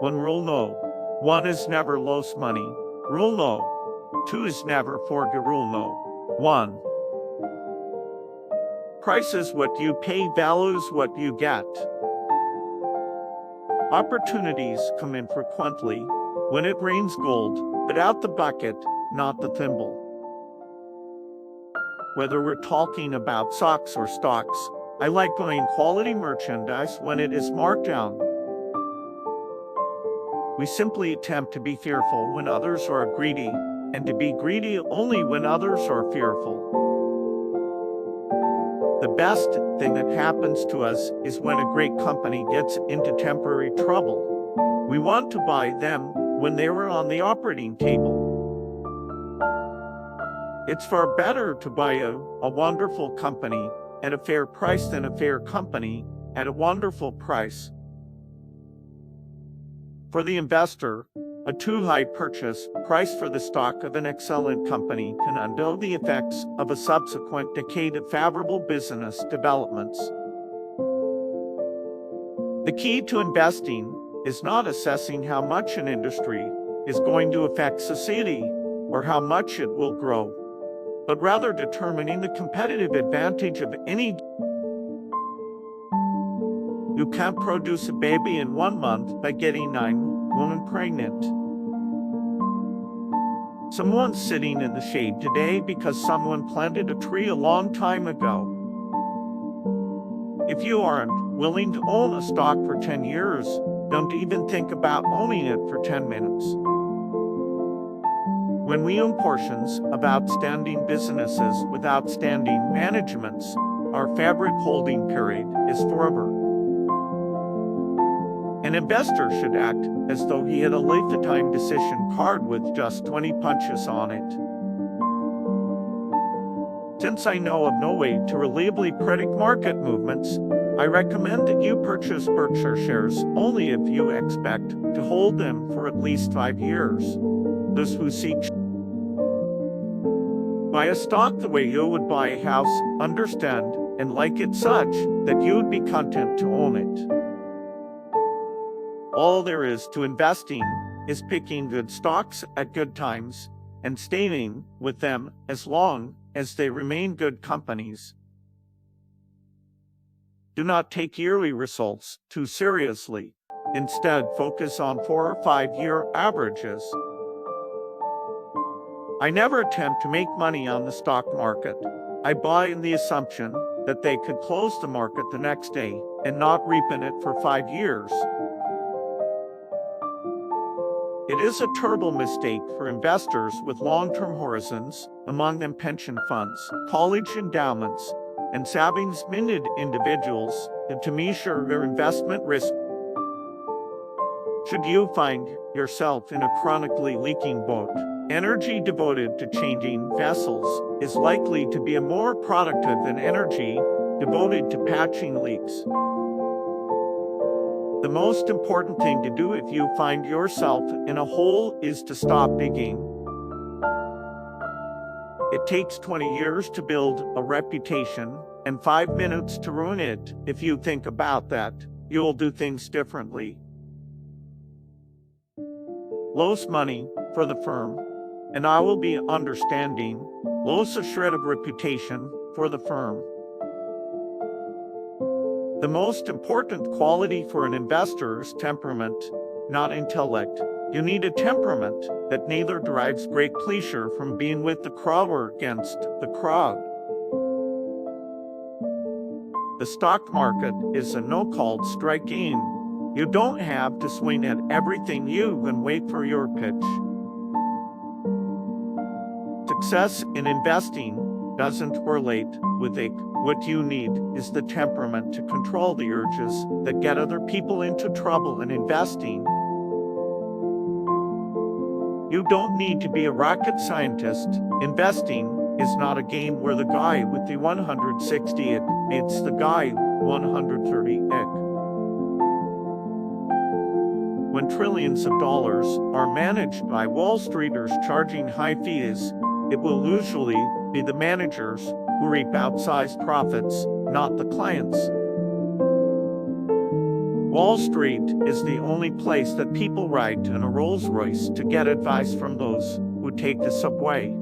One rule no. One is never lose money. Rule no. Two is never forget rule no. One. Price is what you pay, value is what you get. Opportunities come in frequently. When it rains gold, but out the bucket, not the thimble. Whether we're talking about socks or stocks, I like buying quality merchandise when it is marked down. We simply attempt to be fearful when others are greedy, and to be greedy only when others are fearful. The best thing that happens to us is when a great company gets into temporary trouble. We want to buy them when they were on the operating table. It's far better to buy a wonderful company at a fair price than a fair company at a wonderful price. For the investor, a too high purchase price for the stock of an excellent company can undo the effects of a subsequent decade of favorable business developments. The key to investing is not assessing how much an industry is going to affect society or how much it will grow, but rather determining the competitive advantage of any. You can't produce a baby in 1 month by getting 9 women pregnant. Someone's sitting in the shade today because someone planted a tree a long time ago. If you aren't willing to own a stock for 10 years, don't even think about owning it for 10 minutes. When we own portions of outstanding businesses with outstanding managements, our favorite holding period is forever. An investor should act as though he had a lifetime decision card with just 20 punches on it. Since I know of no way to reliably predict market movements, I recommend that you purchase Berkshire shares only if you expect to hold them for at least 5 years. Those who seek buy a stock the way you would buy a house, understand and like it such that you would be content to own it. All there is to investing is picking good stocks at good times and staying with them as long as they remain good companies. Do not take yearly results too seriously. Instead, focus on 4 or 5 year averages. I never attempt to make money on the stock market. I buy in the assumption that they could close the market the next day and not reap in it for 5 years. It is a terrible mistake for investors with long-term horizons, among them pension funds, college endowments, and savings-minded individuals, to measure their investment risk. Should you find yourself in a chronically leaking boat, energy devoted to changing vessels is likely to be more productive than energy devoted to patching leaks. The most important thing to do if you find yourself in a hole is to stop digging. It takes 20 years to build a reputation and 5 minutes to ruin it. If you think about that, you will do things differently. Lose money for the firm, and I will be understanding. Lose a shred of reputation for the firm. The most important quality for an investor is temperament, not intellect. You need a temperament that neither derives great pleasure from being with the crowd or against the crowd. The stock market is a no-called strike game. You don't have to swing at everything you and wait for your pitch. Success in investing doesn't correlate with it. What you need is the temperament to control the urges that get other people into trouble in investing. You don't need to be a rocket scientist. Investing is not a game where the guy with the 160 it beats the guy 130 it. When trillions of dollars are managed by Wall Streeters charging high fees, it will usually be the managers who reap outsized profits, not the clients. Wall Street is the only place that people ride in a Rolls Royce to get advice from those who take the subway.